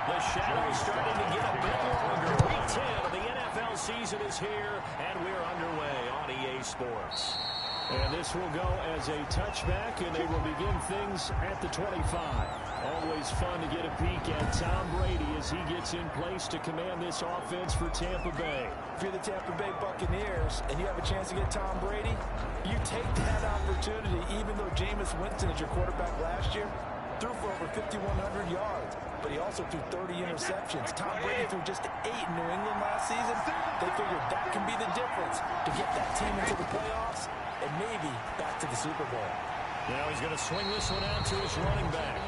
The shadow's starting to get a bit longer. Week 10 of the NFL season is here, and we're underway on EA Sports. And this will go as a touchback, and they will begin things at the 25. Always fun to get a peek at Tom Brady as he gets in place to command this offense for Tampa Bay. If you're the Tampa Bay Buccaneers and you have a chance to get Tom Brady, you take that opportunity, even though Jameis Winston is your quarterback last year, threw for over 5,100 yards, but he also threw 30 interceptions. Tom Brady threw just 8 in New England last season. They figured that can be the difference to get that team into the playoffs and maybe back to the Super Bowl. Now he's going to swing this one out to his running back.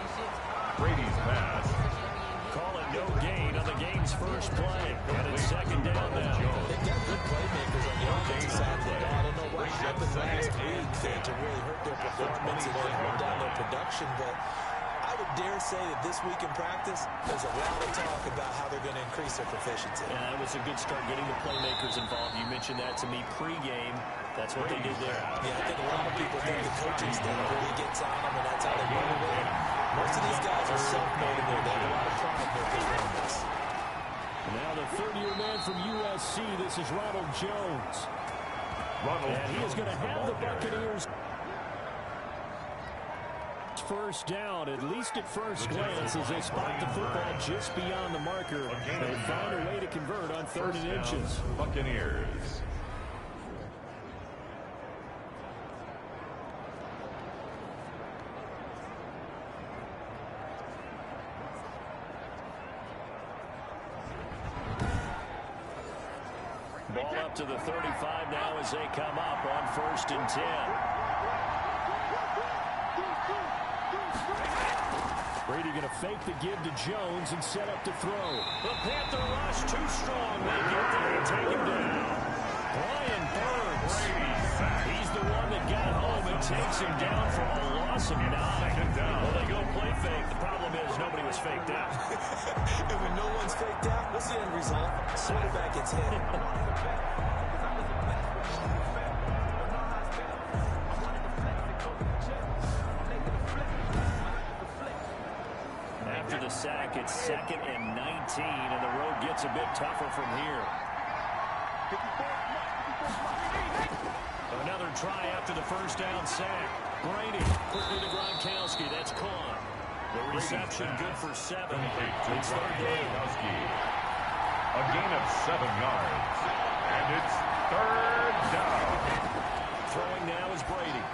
Brady's pass. Call it no gain on the game's first play. And it's second down now. They've got good playmakers on the offensive side of the ball. I don't know what happened last week to really hurt their performance and hold down their production, but I would dare say that this week in practice, there's a lot of talk about how they're going to increase their proficiency. Yeah, that was a good start getting the playmakers involved. You mentioned that to me pregame. That's what they did there. Yeah, I think a lot of people think the coaching staff really gets on them, and that's how they motivate. Most of these guys are self-motivated. They have a lot of pride in their performance. And now the third-year man from USC, this is Ronald Jones. And he is going to have the Buccaneers first down, at least at first glance, as they spot the football just beyond the marker. They find a way to convert on 3rd and inches. Buccaneers. Ball up to the 35 now as they come up on 1st and 10. Brady going to fake the give to Jones and set up to throw. The Panther rush too strong. They get there and take him down. Brian Burns. He's the one that got home and takes him down for a loss of 9. Well, they go play fake. The problem is nobody was faked out. And when no one's faked out, what's the end result? Quarterback gets hit. After the sack, it's 2nd and 19, and the road gets a bit tougher from here. Another try after the first down sack. Brady quickly to Gronkowski. That's caught. The reception good for 7. It's 3rd down. A gain of 7 yards. And it's 3rd down. Throwing now is Brady.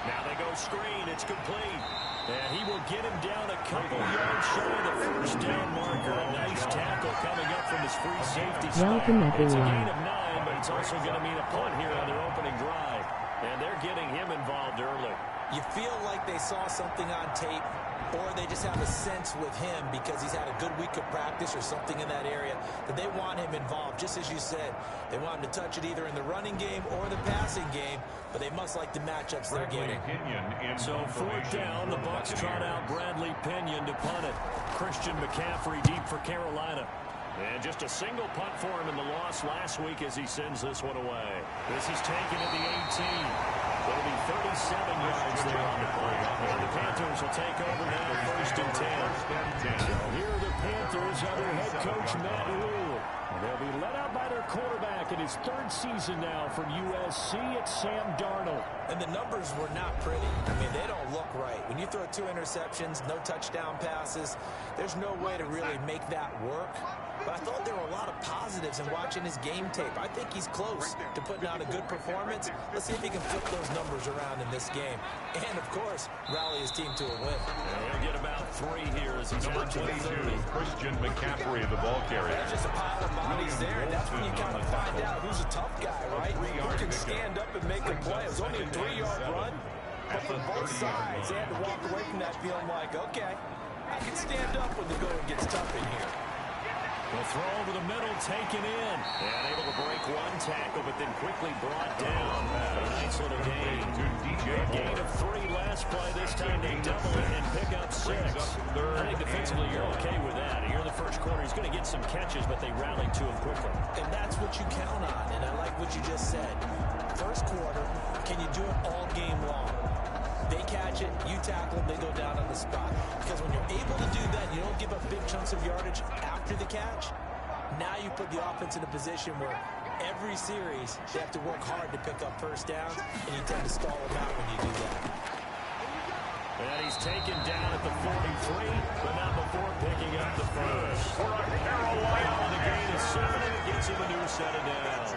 Now they go screen. It's complete. And he will get him down a couple yards shy of the first down marker. A nice tackle coming up from his free safety spot. It's a gain of 9, but it's also going to mean a punt here on their opening drive. And they're getting him involved early. You feel like they saw something on tape, or they just have a sense with him because he's had a good week of practice or something in that area that they want him involved. Just as you said, they want him to touch it either in the running game or the passing game, but they must like the matchups they're getting. So 4th down, the Bucs trot out Bradley Pinion to punt it. Christian McCaffrey deep for Carolina. And just a single punt for him in the loss last week as he sends this one away. This is taken at the 18. It'll be 37 yards there on the play. And the Panthers will take over now 1st and 10. So here are the Panthers under head coach Matt Rule. They'll be led out by their quarterback in his 3rd season now from USC. It's Sam Darnold. And the numbers were not pretty. I mean, they don't look right. When you throw 2 interceptions, no touchdown passes, there's no way to really make that work. But I thought there were a lot of positives in watching his game tape. I think he's close to putting out a good performance. Let's see if he can flip those numbers around in this game. And, of course, rally his team to a win. He'll get about 3 here as he's Number out to the 22, 30. Christian McCaffrey, the ball carrier. That's just a pile of bodies there, and that's when you kind of find out who's a tough guy, right? Who can stand up and make a play. It was only a 3-yard run, but for both sides, they had to walk away from that feeling like, okay, I can stand up when the going gets tough in here. The throw over the middle, taken in. And able to break 1 tackle, but then quickly brought down. A nice little gain. Gain of 3 last play. This time they double it and pick up 6. I think defensively you're okay with that. Here in the first quarter, he's going to get some catches, but they rallied to him quickly. And that's what you count on, and I like what you just said. First quarter, can you do it all game long? They catch catch it, you tackle them, they go down on the spot. Because when you're able to do that, you don't give up big chunks of yardage after the catch. Now you put the offense in a position where every series they have to work hard to pick up first downs, and you tend to stall them out when you do that. And he's taken down at the 43, but not before picking up the first. For a Carolina, The gain is 7, and it gets him a new set of downs.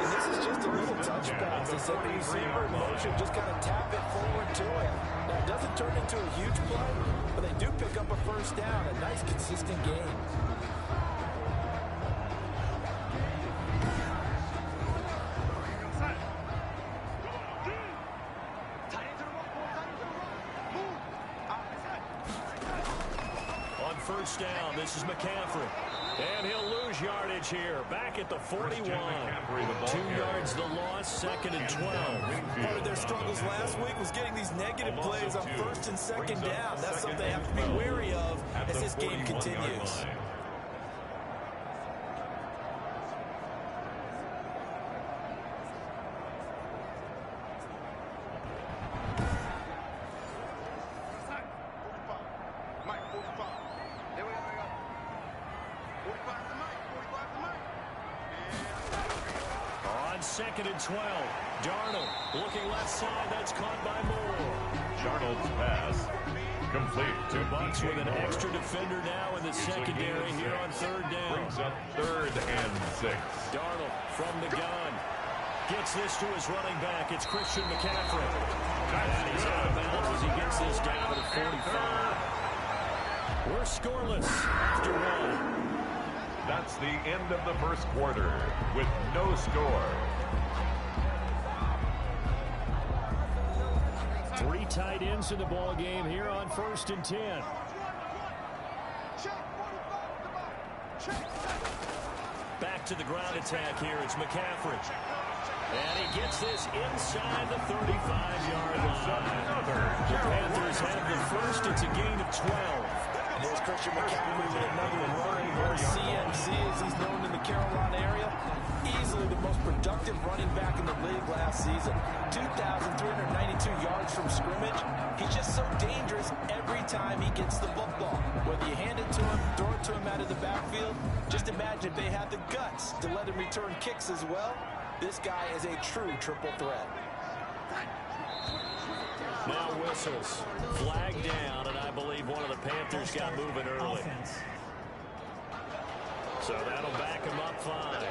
And this is just a little touch pass. They set the receiver in motion, just kind of tap it forward to him. Now, it doesn't turn into a huge play, but they do pick up a first down. A nice, consistent gain. First down, this is McCaffrey. And he'll lose yardage here. Back at the 41. 2 yards the loss, 2nd and 12. Part of their struggles last week was getting these negative plays on 1st and 2nd down. That's something they have to be wary of as this game continues. On 2nd and 12, Darnold looking left side. That's caught by Moore. Darnold's pass complete to Bucks with an extra defender now in the secondary here on 3rd down. Brings up 3rd and 6. Darnold from the gun. Gets this to his running back. It's Christian McCaffrey. And he's out of bounds as he gets this down to the 45. We're scoreless after 1. That's the end of the first quarter with no score. 3 tight ends in the ball game here on 1st and 10. Back to the ground attack here. It's McCaffrey. And he gets this inside the 35-yard line. The Panthers have the first. It's a gain of 12. And there's Christian McCaffrey with another run, or CMC as he's known in the Carolina area. Easily the most productive running back in the league last season. 2,392 yards from scrimmage. He's just so dangerous every time he gets the football. Whether you hand it to him, throw it to him out of the backfield, just imagine if they have the guts to let him return kicks as well. This guy is a true triple threat. Now whistles. Flag down, and I believe one of the Panthers got moving early. So that'll back him up 5.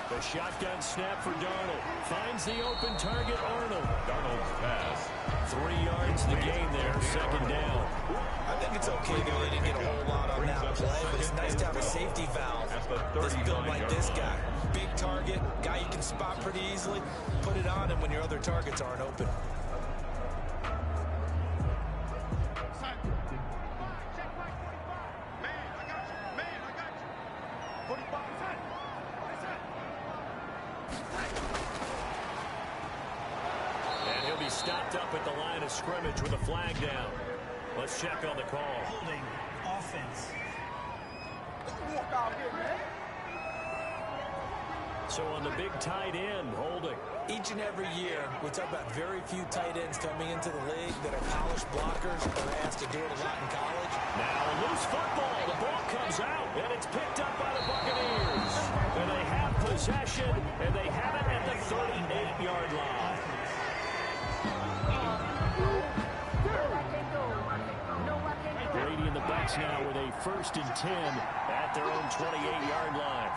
The shotgun snap for Darnold. Finds the open target, Arnold. Darnold's pass. 3 yards the gain there, 2nd down. I think it's okay, though. They didn't get a whole lot on that play, but it's nice to have a safety valve that's built like this guy. Big target, guy you can spot pretty easily. Put it on him when your other targets aren't open. And he'll be stopped up at the line of scrimmage with a flag down. Let's check on the call. Holding offense. So on the big tight end, holding. Each and every year, we talk about very few tight ends coming into the league that are polished blockers or asked to do it a lot in college. Now a loose football. The ball comes out, and it's picked up by the Buccaneers. And they have possession, and they have it at the 38-yard line. Brady and the Bucs now with a 1st and 10 at their own 28-yard line.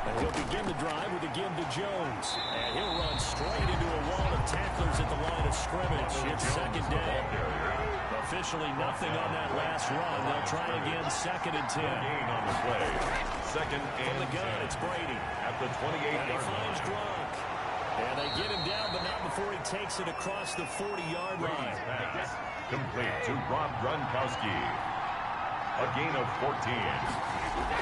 And he'll begin the drive with a give to Jones. And he'll run straight into a wall of tacklers at the line of scrimmage. It's 2nd down. Officially nothing on that last run. They'll try again, 2nd and 10. Gain on the play. 2nd and From the gun, 10. it's Brady. At the 28-yard And he finds line. Gronk. And they get him down, but not before he takes it across the 40-yard line. Pass complete to Rob Gronkowski. A gain of 14.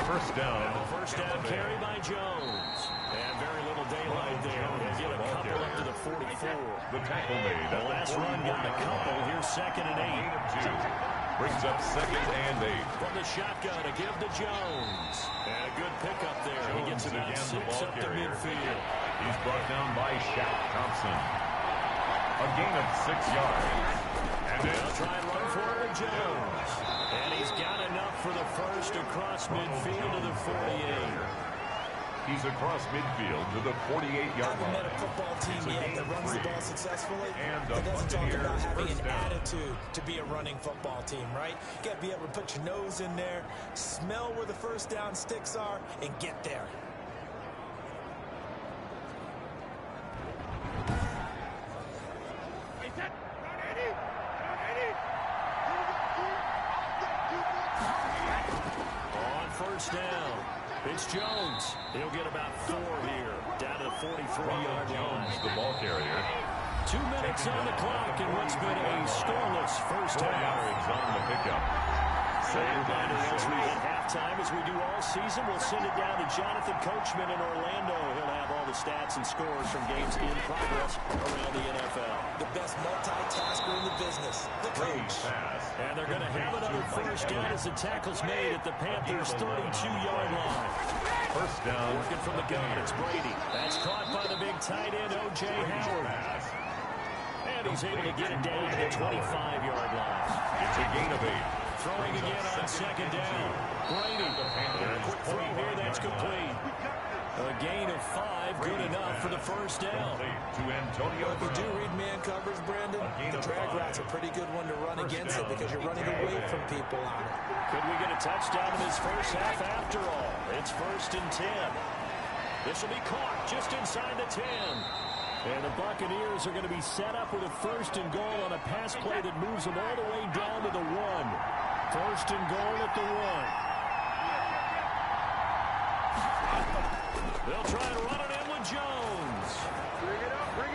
First down. And the first down carry by Jones. And very little daylight there. They get a couple up to the 44. The tackle made. The last run got a couple. Here's 2nd and 8. Gain of 2. Brings up 2nd and 8. From the shotgun to give to Jones. And a good pickup there. He gets about 6 up to midfield. He's brought down by Shaq Thompson. A gain of 6 yards. And they'll try and run for it to Jones. And he's got enough for the first across midfield to the 48. He's across midfield to the 48-yard line. I haven't met a football team yet that runs the ball successfully and that doesn't talk about having an down. attitude to be a running football team, right? You got to be able to put your nose in there, smell where the first down sticks are, and get there. On first down. It's Jones. He'll get about 4 here, down to the 43-yard line. The ball carrier. 2 minutes on the clock in what's been a scoreless first half. On the pickup. Reminder as we hit halftime, as we do all season, we'll send it down to Jonathan Coachman in Orlando. He'll have all the stats and scores from games in progress around the NFL. The best multitasker in the business, the coach. And they're going to have another first down as the tackle's made at the Panthers' 32-yard line. First down. Working from the gun, it's Brady. That's caught by the big tight end, O.J. Howard. And he's able to get it down to the 25-yard line. It's a gain of 8. Throwing again on second down. Brady. And a quick throw here, that's complete. A gain of 5, good enough for the first down. To Antonio. If you do read man coverage, Brandon, the drag route's a pretty good one to run against it because you're running away from people on it. Could we get a touchdown in this first half after all? It's 1st and 10. This will be caught just inside the 10. And the Buccaneers are going to be set up with a 1st and goal on a pass play that moves them all the way down to the 1. 1st and goal at the 1. They'll try and run it in with Jones.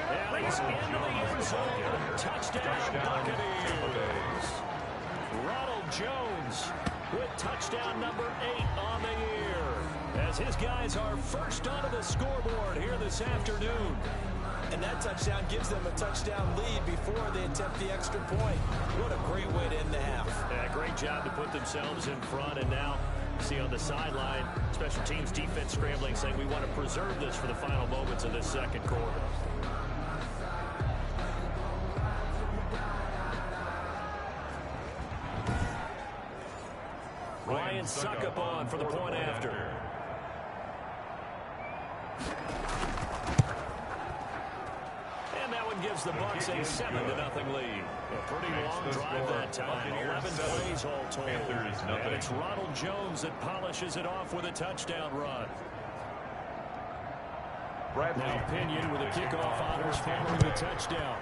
And he's into the end zone. Touchdown, Buccaneers. Ronald Jones with touchdown number 8 on the year, as his guys are first onto the scoreboard here this afternoon. And that touchdown gives them a touchdown lead before they attempt the extra point. What a great way to end the half. Yeah, great job to put themselves in front. And now, see on the sideline, special teams defense scrambling, saying we want to preserve this for the final moments of this second quarter. Ryan Suckup on for the point after. And that one gives the Bucs a 7-0 lead. A pretty long drive that time. 11 plays all told. And it's Ronald Jones that polishes it off with a touchdown run. Now Pinion with a kickoff honors following the touchdown.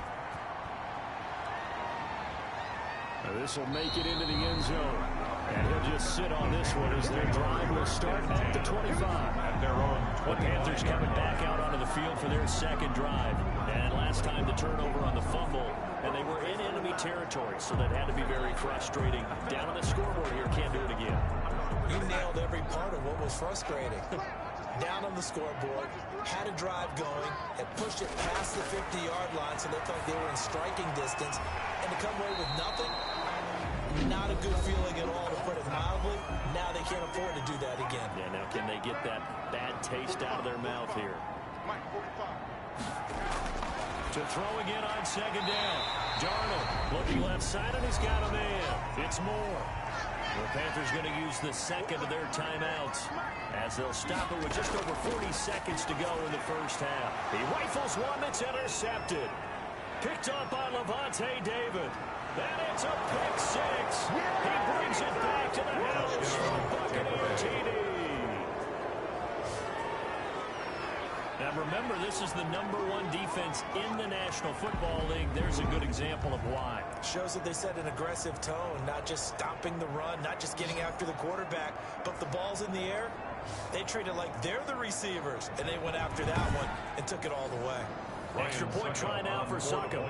This will make it into the end zone. And he'll just sit on this one as their drive will start at the 25. The Panthers coming back out onto the field for their second drive. And last time the turnover on the fumble, and they were in enemy territory, so that had to be very frustrating. Down on the scoreboard here, can't do it again. You nailed every part of what was frustrating. Down on the scoreboard, had a drive going, had pushed it past the 50-yard line, so they thought they were in striking distance, and to come away with nothing, not a good feeling at all, to put it mildly. Now they can't afford to do that again. Yeah, now can they get that bad taste out of their mouth here? To throw again on second down. Darnold looking left side, and he's got a man. It's Moore. The Panthers going to use the second of their timeouts, as they'll stop it with just over 40 seconds to go in the first half. He rifles one that's intercepted. Picked up by Levante David. And it's a pick 6. He brings it back to the house for a Buccaneer TD. Now remember, this is the #1 defense in the National Football League. There's a good example of why. Shows that they set an aggressive tone, not just stopping the run, not just getting after the quarterback, but the ball's in the air. They treat it like they're the receivers, and they went after that one and took it all the way. Extra point try now for Suckup.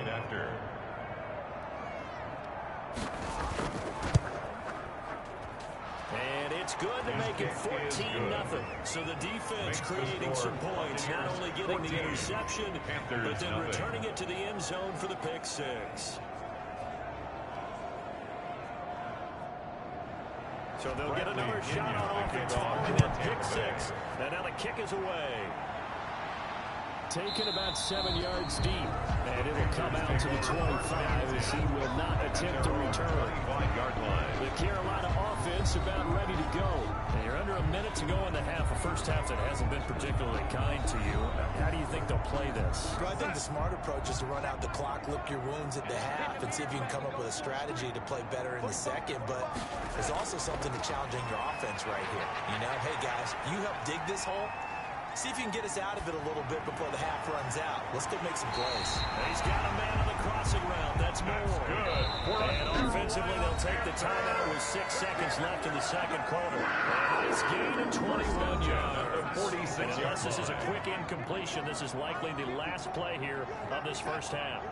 And it's good to make it 14-0. So the defense creating some points, not only getting the interception, but then returning it to the end zone for the pick 6. So they'll get another shot on offense following that pick six. And now the kick is away. Taken about 7 yards deep. And it'll come out to the 25 as he will not attempt to return. The Carolina offense about ready to go. And you're under a minute to go in the half. A first half that hasn't been particularly kind to you. How do you think they'll play this? Well, I think the smart approach is to run out the clock, lick your wounds at the half, and see if you can come up with a strategy to play better in the second. But there's also something to challenging your offense right here. You know, hey, guys, you help dig this hole. See if you can get us out of it a little bit before the half runs out. Let's go make some plays. He's got a man on the crossing route. That's more. And offensively, they'll take the timeout with 6 seconds left in the second quarter. And nice gain of 21 yards. And unless this is a quick incompletion, this is likely the last play here of this first half.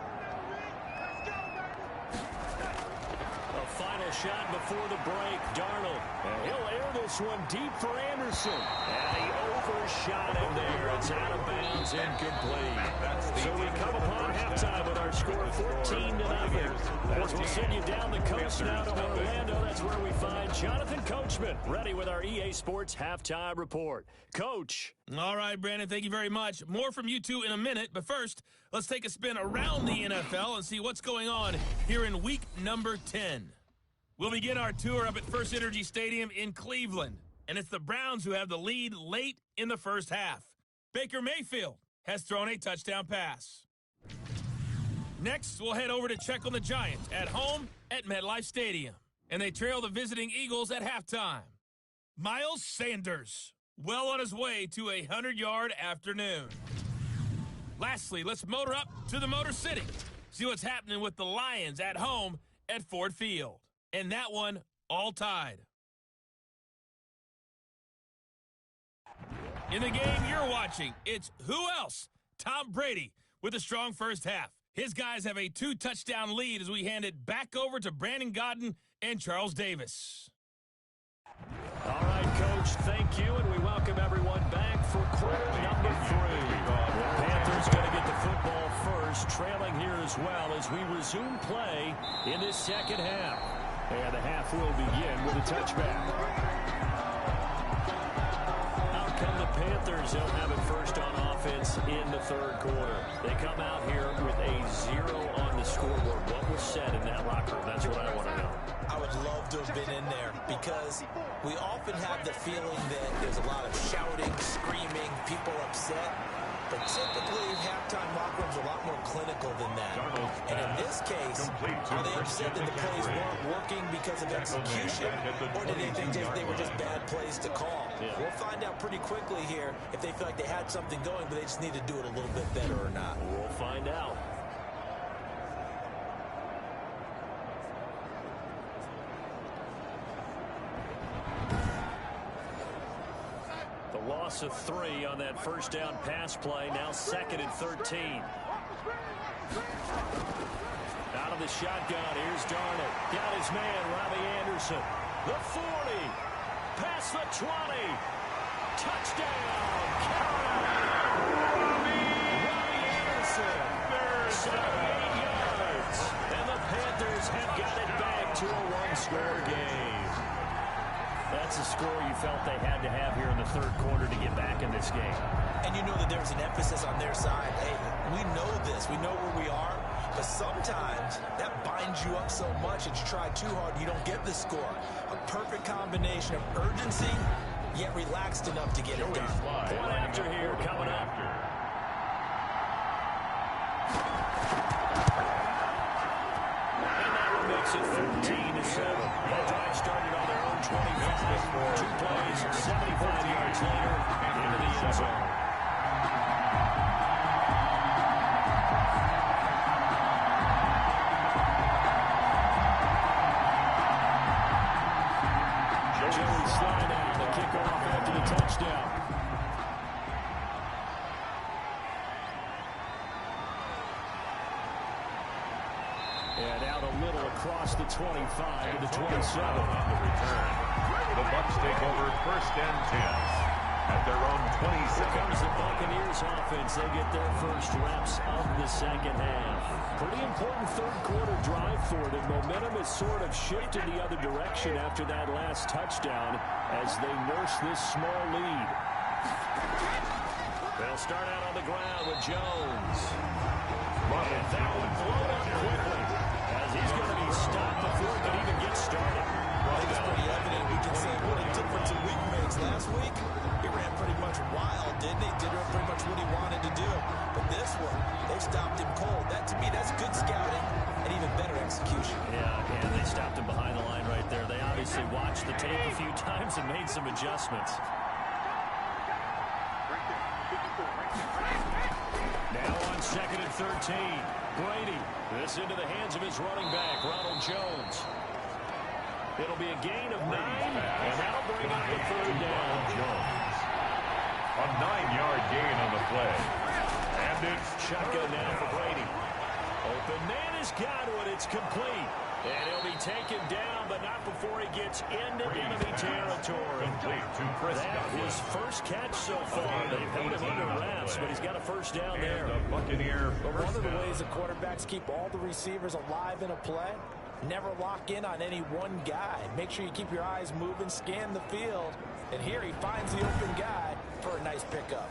Final shot before the break. Darnold. And he'll air this one deep for Anderson. And he overshot him there. It's out of bounds, incomplete. So we come upon halftime with our score 14-0. As we send you down the coast now to Orlando, that's where we find Jonathan Coachman ready with our EA Sports halftime report. Coach. All right, Brandon, thank you very much. More from you two in a minute, but first, let's take a spin around the NFL and see what's going on here in week number 10. We'll begin our tour up at First Energy Stadium in Cleveland, and it's the Browns who have the lead late in the first half. Baker Mayfield has thrown a touchdown pass. Next, we'll head over to check on the Giants at home at MetLife Stadium, and they trail the visiting Eagles at halftime. Miles Sanders, well on his way to a 100-yard afternoon. Lastly, let's motor up to the Motor City, see what's happening with the Lions at home at Ford Field. And that one, all tied. In the game you're watching, it's who else? Tom Brady with a strong first half. His guys have a 2-touchdown lead as we hand it back over to Brandon Godden and Charles Davis. All right, Coach, thank you, and we welcome everyone back for quarter number 3. The Panthers going to get the football first, trailing here as well as we resume play in this second half. And the half will begin with a touchback. Out come the Panthers. They'll have it first on offense in the third quarter. They come out here with a 0 on the scoreboard. What was said in that locker room? That's what I want to know. I would love to have been in there because we often have the feeling that there's a lot of shouting, screaming, people upset. But typically, halftime locker rooms are a lot more clinical than that. And in this case, are they upset that the plays weren't working because of execution, or did they think they were just bad plays to call? Yeah. We'll find out pretty quickly here if they feel like they had something going, but they just need to do it a little bit better or not. We'll find out. Loss of 3 on that first down pass play. Now 2nd and 13. Out of the shotgun. Here's Darnold. Got his man, Robbie Anderson. The 40. Past the 20. Touchdown. Carolina. Robbie Anderson. 78 yards. And the Panthers have got it back to a one-score game. That's a score you felt they had to have here in the third quarter to get back in this game. And you know that there's an emphasis on their side. Hey, we know this. We know where we are. But sometimes that binds you up so much that you try too hard and you don't get the score. A perfect combination of urgency, yet relaxed enough to get it done. One after here coming up. And that one makes it 14-7. That drive started on their own 25. 2 plays, 75 yards later, into the end zone. Joey slide out, the kickoff after the touchdown. And out a little across the 25 to the 27. On the return. The Bucs take over 1st and 10. at their own 27. Here comes the Buccaneers offense. They get their first reps of the second half. Pretty important third quarter drive for them. Momentum has sort of shifted the other direction after that last touchdown as they nurse this small lead. They'll start out on the ground with Jones. And that one blown up quickly as he's going to be stopped before it can even get started. I think it's pretty evident. We can say what a difference a week makes. Last week, he ran pretty much wild, didn't he? Did pretty much what he wanted to do. But this one, they stopped him cold. That, to me, that's good scouting and even better execution. Yeah, and they stopped him behind the line right there. They obviously watched the tape a few times and made some adjustments. Now on 2nd and 13. Brady. This into the hands of his running back, Ronald Jones. It'll be a gain of 9, and that'll bring up the third down. Jones. A 9-yard gain on the play. And it's Shotgun now for Brady. Open man has got one. It's complete. And he'll be taken down, but not before he gets into enemy territory. That his first catch so far. They've held him under wraps, but he's got a first down there. Buccaneer But one of the ways the quarterbacks keep all the receivers alive in a play, never lock in on any one guy. Make sure you keep your eyes moving, scan the field. And here he finds the open guy for a nice pickup.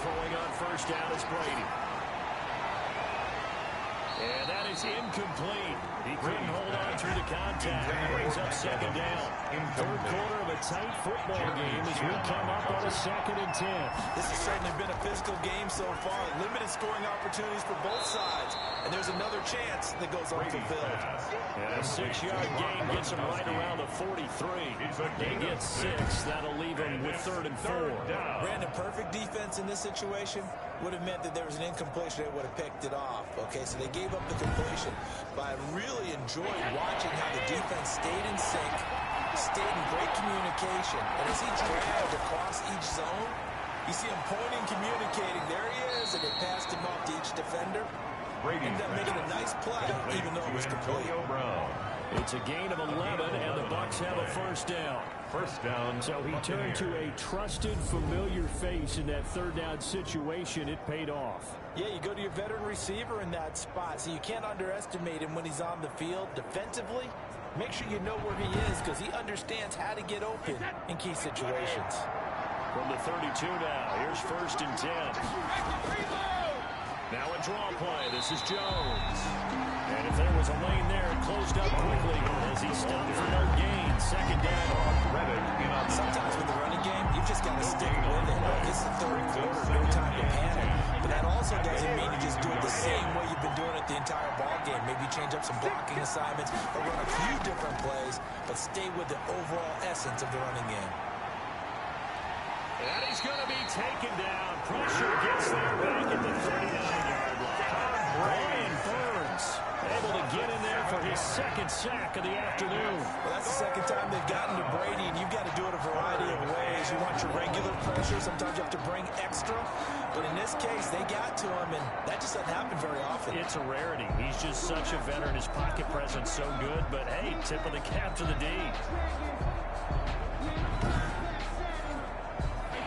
Pulling on first down is Brady. And that is incomplete. He couldn't hold on through the contact. Brings up second down. Third quarter of a tight football game as we come up on a 2nd and 10. This has certainly been a physical game so far. Limited scoring opportunities for both sides. And there's another chance that goes unfulfilled. And a 6-yard gain gets him right around the 43. He gets 6. That'll leave him with 3rd and 4. Brandon, perfect defense in this situation would have meant that there was an incompletion. They would have picked it off. Okay, so they gave up the completion. But I really enjoyed watching how the defense stayed in sync, stayed in great communication. And as he dragged across each zone, you see him pointing, communicating. There he is, and they passed him off to each defender. Ended up making a nice play, even though it was complete. It's a gain of 11, and the Bucs have a first down. First down. So he turned to a trusted, familiar face in that third down situation. It paid off. Yeah, you go to your veteran receiver in that spot, so you can't underestimate him when he's on the field defensively. Make sure you know where he is because he understands how to get open in key situations. From the 32 now, here's 1st and 10. Now a draw play. This is Jones. And if there was a lane there, it closed up quickly as he stopped for no gain. Second down. Sometimes with the running game, you've just got to stick with it. This is the third quarter, no time to panic. But that also doesn't mean you just do it the same way you've been doing it the entire ball game. Maybe change up some blocking assignments or run a few different plays, but stay with the overall essence of the running game. And he's going to be taken down. Pressure gets there back at the 39-yard line. Brian Burns able to get in there for his 2nd sack of the afternoon. Well, that's the 2nd time they've gotten to Brady, and you've got to do it a variety of ways. You want your regular pressure. Sometimes you have to bring extra. But in this case, they got to him, and that just doesn't happen very often. It's a rarity. He's just such a veteran. His pocket presence so good. But, hey, tip of the cap to the D.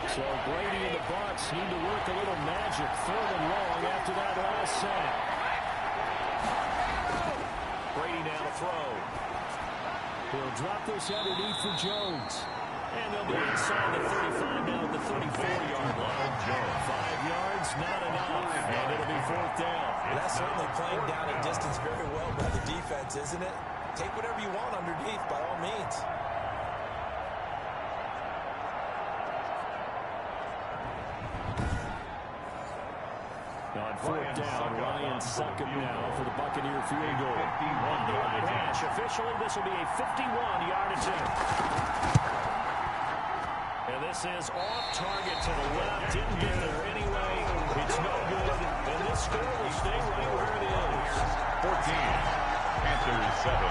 So Brady and the Bucs need to work a little magic. 3rd and long after that last sack. Brady now to throw. He'll drop this underneath for Jones. And they'll be inside the 35 now at the 34-yard line. 5 yards, not enough. And it'll be 4th down. That's certainly playing down a distance very well by the defense, isn't it? Take whatever you want underneath, by all means. On 4th down, Ryan Succop now for the Buccaneer field goal. On the right hash, officially this will be a 51-yard attempt. And this is off target to the left. Didn't get there anyway. It's no good. And this score will stay right where it is. 14, Panthers 7.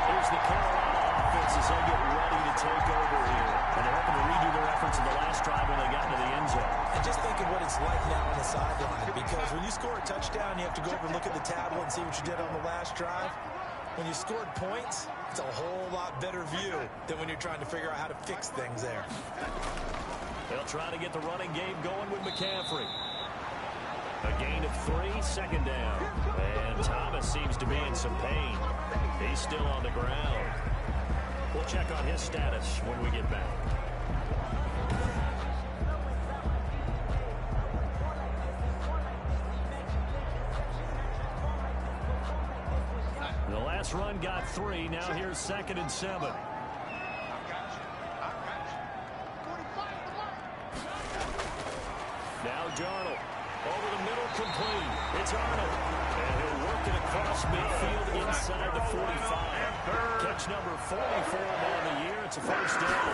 Here's the Carolina offense as they get ready to take over here. And they're hoping to redo their effort you score a touchdown, you have to go over and look at the tablet and see what you did on the last drive. When you scored points, it's a whole lot better view than when you're trying to figure out how to fix things there. They'll try to get the running game going with McCaffrey. A gain of 3, second down. And Thomas seems to be in some pain. He's still on the ground. We'll check on his status when we get back. The last run got 3. Now here's 2nd and 7. Now Darnold. Over the middle, complete. It's Arnold. And he'll work it across midfield inside the 45. Catch number 44 on the year. It's a first down.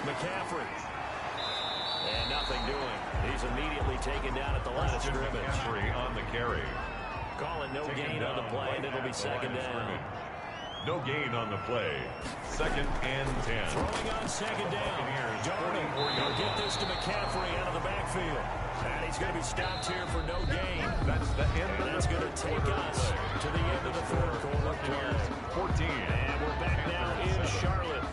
McCaffrey. And nothing doing. He's immediately taken down at the line of scrimmage. McCaffrey on the carry. Calling no gain on the play, and it'll be 2nd down. No gain on the play. 2nd and 10. Throwing on 2nd down. Darnold will get this to McCaffrey out of the backfield. And he's going to be stopped here for no gain. That's the end. That's going to take us to the end of the 4th quarter play. 14. And we're back now in Charlotte.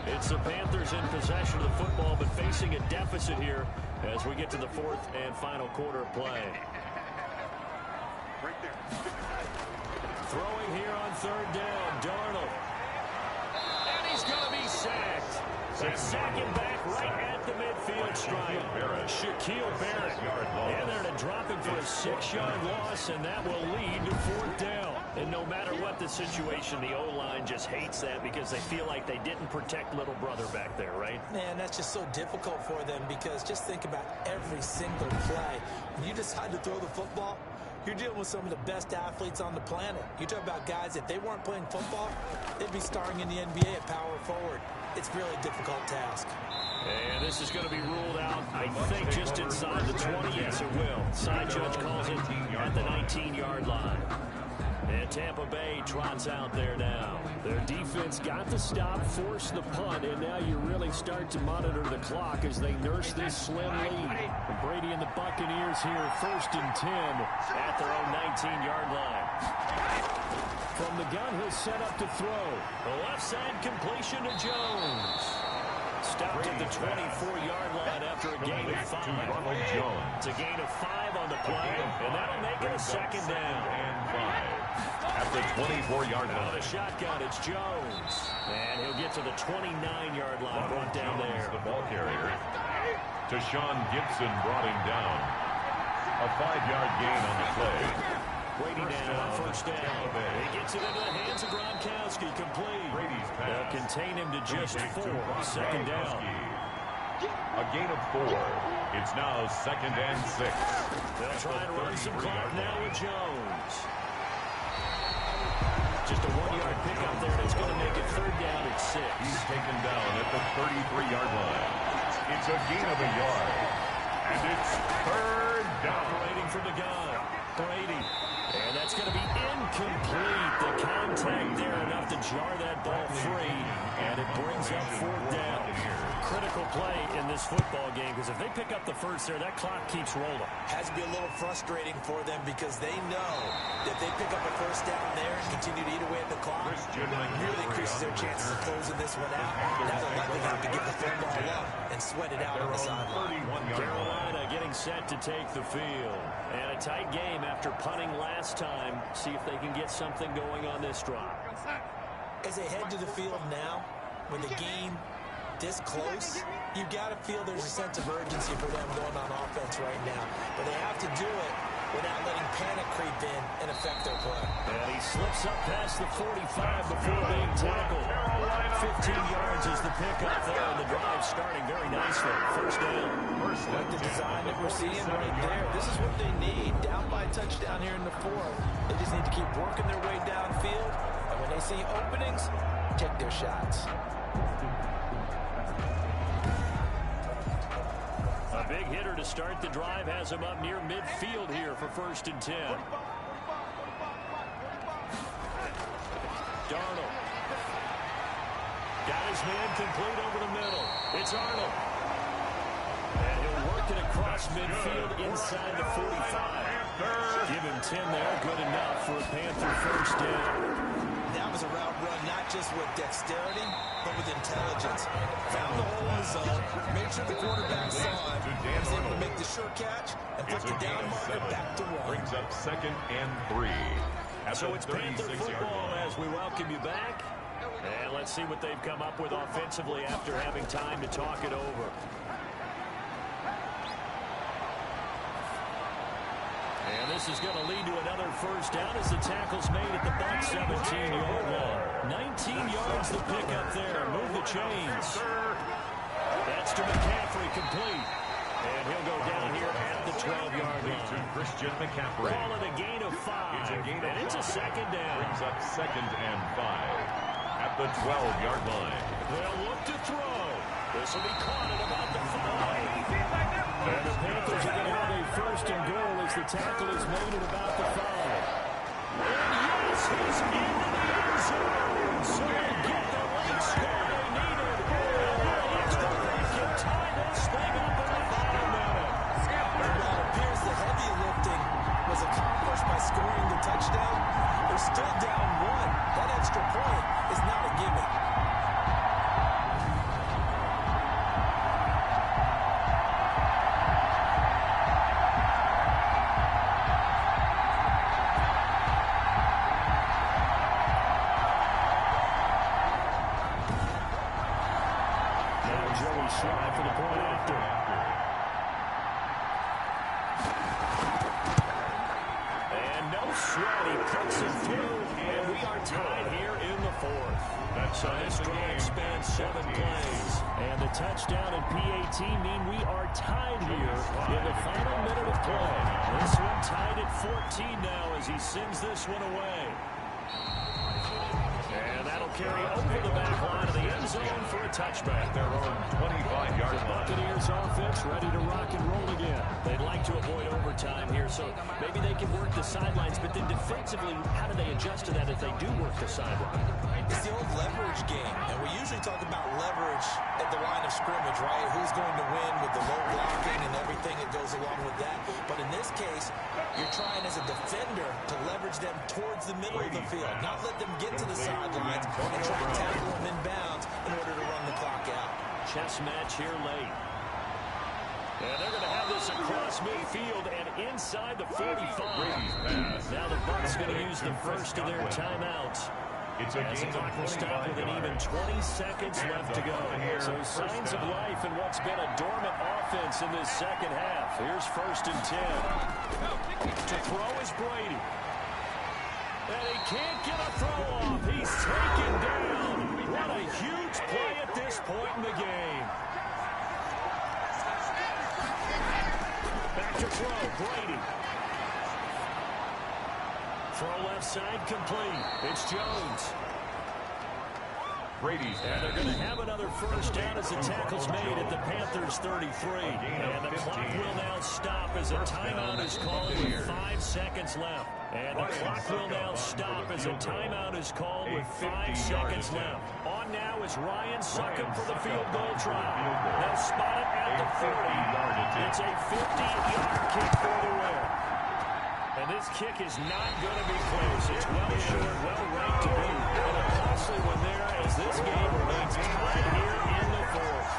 It's the Panthers in possession of the football, but facing a deficit here as we get to the 4th and final quarter play. Right there. Throwing here on 3rd down, Darnold. And he's going to be sacked. They sack him back right at the midfield stripe. Shaquille Barrett. And they're going to drop him for a 6-yard loss, and that will lead to 4th down. And no matter what the situation, the O-line just hates that because they feel like they didn't protect little brother back there, right? Man, that's just so difficult for them because just think about every single play. When you decide to throw the football, you're dealing with some of the best athletes on the planet. You talk about guys, if they weren't playing football, they'd be starring in the NBA at power forward. It's a really difficult task. And this is going to be ruled out, I think, just inside the 20. Yes, it will. Side judge calls it at the 19-yard line. And Tampa Bay trots out there now. Their defense got the stop, forced the punt, and now you really start to monitor the clock as they nurse this slim lead. And Brady and the Buccaneers here, 1st and 10 at their own 19-yard line. From the gun, he'll set up to throw. The left side completion to Jones. Stopped at the 24-yard line after a gain of 5. It's a gain of 5 on the play, and that'll make it a 2nd down. And 5. At the 24-yard line. On the shotgun, it's Jones. And he'll get to the 29-yard line, brought down there. The ball carrier. Tashawn Gibson brought him down. A 5-yard gain on the play. Brady down on 1st down. He gets it into the hands of Gronkowski, complete. Brady's pass. They'll contain him to just 4. 2nd down. A gain of 4. It's now 2nd and 6. They'll try and run some clock now with Jones. Just a 1-yard pickup there, and it's going to make it 3rd down at 6. He's taken down at the 33-yard line. It's a gain of a yard. And it's 3rd down. Operating from the gun. Brady. And that's going to be incomplete. The contact there enough to jar that ball free. And it brings up 4th down. Critical play in this football game because if they pick up the 1st there, that clock keeps rolling. Has to be a little frustrating for them because they know that if they pick up a 1st down there and continue to eat away at the clock, it really increases their chances of closing this one out. Now they're likely to have to get the football up and sweat it out on the sideline. Carolina getting set to take the field. And a tight game after punting last time. See if they can get something going on this drive. As they head to the field now, with the game this close, you got to feel there's a sense of urgency for them going on offense right now. But they have to do it without letting panic creep in and affect their play. And he slips up past the 45 before being tackled. 15 yards is the pickup there, and the drive starting very nicely. 1st down. Like the design that we're seeing right there. This is what they need. Down by a touchdown here in the 4th. They just need to keep working their way downfield. And when they see openings, take their shots. A big hitter to start the drive has him up near midfield here for 1st and 10. Darnold. Got his man complete over the middle. It's Arnold. And he'll work working across midfield inside the 45. Give him 10 there. Good enough for a Panther first down. That was a route run not just with dexterity, but with intelligence. Found the hole in the zone, made sure the quarterback saw it, was able to make the sure catch, and put the down marker back to run. Brings up 2nd and 3. So it's Panther football as we welcome you back. And let's see what they've come up with offensively after having time to talk it over. And this is going to lead to another first down as the tackle's made at the Bucs 17-yard line. 19 yards the pick up there. Move the chains. That's to McCaffrey, complete. And he'll go down here at the 12-yard line. To Christian McCaffrey. Call it a gain of 5. It's a gain of 5. And it's a second down. Brings up 2nd and 5. At the 12-yard line. They'll look to throw. This will be caught at about the 5. And the Panthers are going to have a first and goal as the tackle is made at about the 5. And yes, he's into the end zone. So they get the late score they needed. And that extra point can tie this thing up in the final minute. While it appears the heavy lifting was accomplished by scoring the touchdown, they're still down 1. That extra point is not a gimmick. Slide for the point after. And no sweat, he puts it through, and we are tied here in the 4th. So this drive spans 7 plays. And the touchdown and PAT mean we are tied here in the final minute of play. This one tied at 14 now as he sends this one away. And that'll carry over the back line of the end zone for a touchback. Their own 25-yard line. Buccaneers offense ready to rock and roll again. They'd like to avoid overtime here, so maybe they can work the sidelines, but then defensively, how do they adjust to that if they do work the sideline? It's the old leverage game, and we usually talk about leverage at the line of scrimmage, right? Who's going to win with the low blocking and everything that goes along with that. But in this case, you're trying as a defender to leverage them towards the middle of the field, not let them get to the sidelines and try to tackle them in bounds in order to run the clock out. Chess match here late. And they're going to have this across midfield and inside the 45. Now the Bucs going to use the first of their timeouts. It's a as the clock will stop with an even 20 seconds left to go. So signs of life in what's been a dormant offense in this second half. Here's 1st and 10. To throw is Brady. And he can't get a throw off. He's taken down. What a huge play at this point in the game. Back to throw, Brady. Throw left side complete. It's Jones. Brady's and they're going to have another first down as the tackle's made at the Panthers 33. And the clock will now stop as a timeout is called with 5 seconds left. And the clock will now stop as a timeout is called with 5 seconds left. On now is Ryan Succop for the field goal try. They'll spot it at the 40. It's a 50-yard kick for the win. And this kick is not going to be close. It's well short, well right to be. And a costly one there as this game remains tied here in the 4th.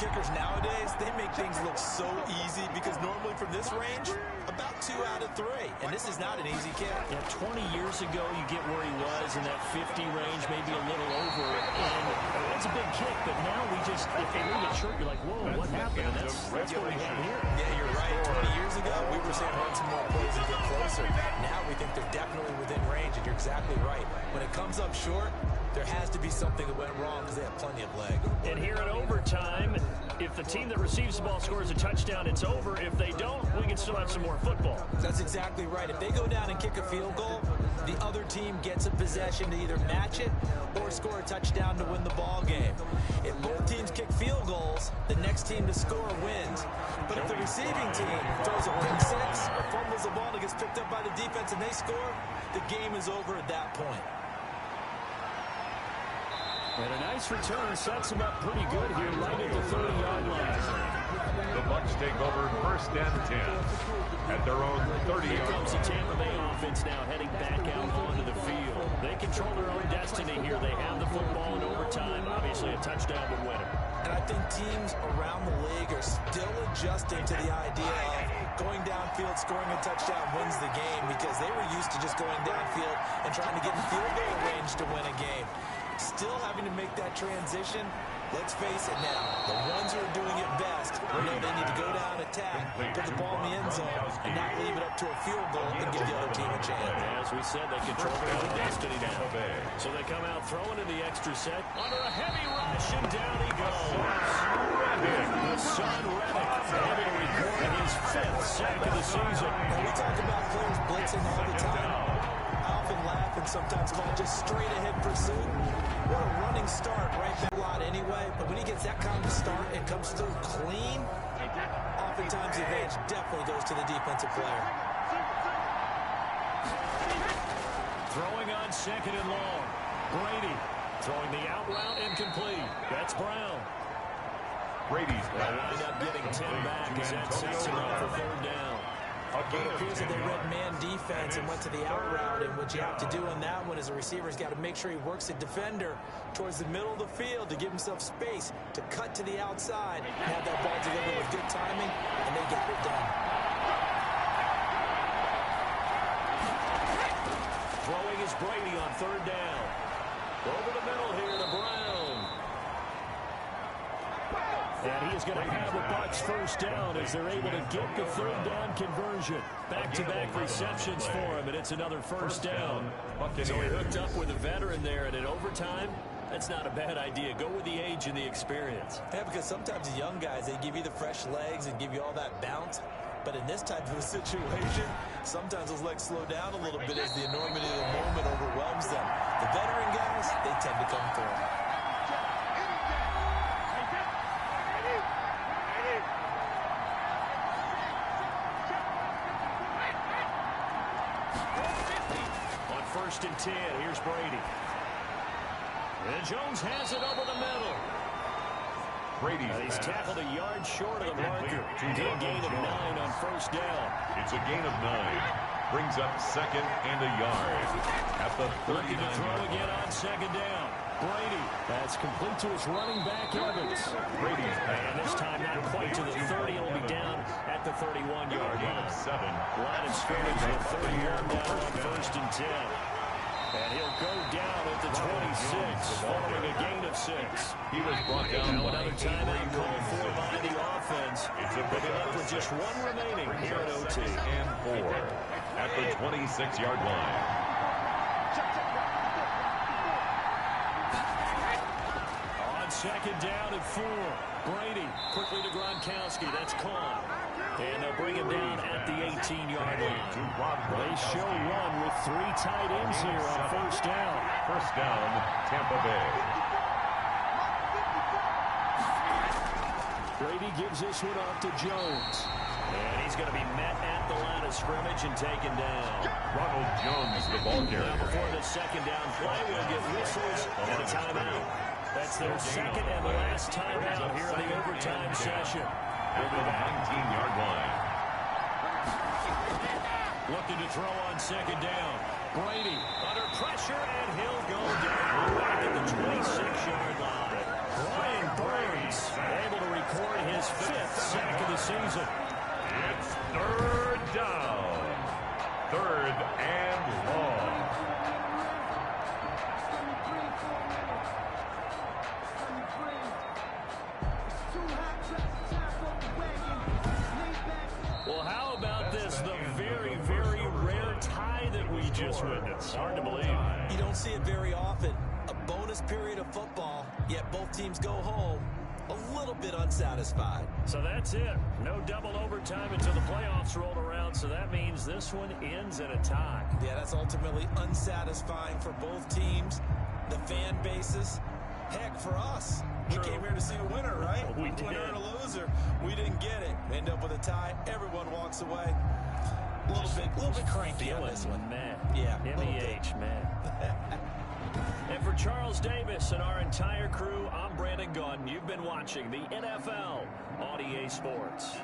Kickers nowadays, they make things look so easy because normally from this range, about 2 out of 3. And this is not an easy kick. Yeah, 20 years ago, you get where he was in that 50 range, maybe a little over. And it's a big kick, but now we just, if they leave it short, you're like, whoa, what happened? And that's what we have here. Yeah, you're right. 20 years ago, we were saying run some more plays and get closer. Now we think they're definitely within range, and you're exactly right. When it comes up short, there has to be something that went wrong because they have plenty of leg. And here in overtime, if the team that receives the ball scores a touchdown, it's over. If they don't, we can still have some more football. That's exactly right. If they go down and kick a field goal, the other team gets a possession to either match it or score a touchdown to win the ball game. If both teams kick field goals, the next team to score wins. But if the receiving team throws a pick six or fumbles the ball and it gets picked up by the defense and they score, the game is over at that point. And a nice return sets him up pretty good here right at the 30-yard line. The Bucs take over 1st and 10 at their own 30-yard line. Here comes the Tampa Bay offense now heading back out onto the field. They control their own destiny here. They have the football in overtime. Obviously, a touchdown would win it. And I think teams around the league are still adjusting to the idea of going downfield, scoring a touchdown wins the game, because they were used to just going downfield and trying to get in field goal range to win a game. Still having to make that transition. Let's face it now, the ones who are doing it best know they need to go down, attack, put the ball in the end zone, and not leave it up to a field goal and give the other team a chance. As we said, they control their own destiny now. So they come out throwing in the extra set. Under a heavy rush, and down he goes. The son Reddick able to record his 5th sack of the season. We talk about players blitzing all the time. I often laugh and sometimes call it just straight ahead pursuit. What a running start right back a lot anyway, but when he gets that kind of start and comes through clean, oftentimes the advantage definitely goes to the defensive player. Throwing on 2nd and long. Brady throwing the out route incomplete. That's Brown. Brady's They'll wind up getting 10 back as that sets him up for 3rd down. It appears that they read man defense and went to the out route, and what you have to do on that one is the receiver's got to make sure he works the defender towards the middle of the field to give himself space to cut to the outside and have that ball delivered with good timing, and they get it done. Throwing is Brady on 3rd down. Over the middle here to Brown. And he is going to have the Bucs 1st down as they're able to get the 3rd down conversion. Back-to-back receptions for him, and it's another 1st down. So he hooked up with a veteran there, and in overtime, that's not a bad idea. Go with the age and the experience. Yeah, because sometimes the young guys, they give you the fresh legs and give you all that bounce. But in this type of a situation, sometimes those legs slow down a little bit as the enormity of the moment overwhelms them. The veteran guys, they tend to come through. On 1st and 10, here's Brady. And Jones has it over the middle. He's tackled a yard short of the marker. Good gain of 9 on 1st down. It's a gain of 9. Brings up 2nd and a yard at the 39. Looking to throw again on 2nd down. Brady. That's complete to his running back, Evans. Brady's And this time not quite to the 30. It'll be down at the 31-yard line. 7. Line of scrimmage with 30-yard down on 1st and 10. And he'll go down at the 26, following a gain of 6. He was brought down. Now another timeout called for by the offense. They'll be left with just 1 remaining here at OT. And 4 at the 26-yard line. On 2nd down and 4. Brady quickly to Gronkowski. That's caught. And they'll bring him down at the 18-yard line. They show run with 3 tight ends here on 1st down. 1st down, Tampa Bay. Brady gives this one off to Jones. And he's going to be met at the line of scrimmage and taken down. Ronald Jones, the ball carrier. Now before the 2nd down play, we'll get whistles and a timeout. That's their 2nd and last timeout here in the overtime session. At the 19-yard line. Looking to throw on 2nd down. Brady under pressure, and he'll go down back at the 26-yard line. Brian Burns able to record his 5th sack of the season. It's 3rd down. 3rd and long. Well, how about this? The very, very rare tie that we just witnessed. Hard to believe. You don't see it very often. A bonus period of football, yet both teams go home a little bit unsatisfied. So that's it. No double overtime until the playoffs rolled around, so that means this one ends in a tie. Yeah, that's ultimately unsatisfying for both teams, the fan bases. Heck, for us. True. We came here to see a winner, right? We did. Winner and a loser. We didn't get it. End up with a tie. Everyone walks away. A little bit cranky on this one. Man. Yeah. MEH, man. And for Charles Davis and our entire crew, I'm Brandon Gaudin. You've been watching the NFL on EA Sports.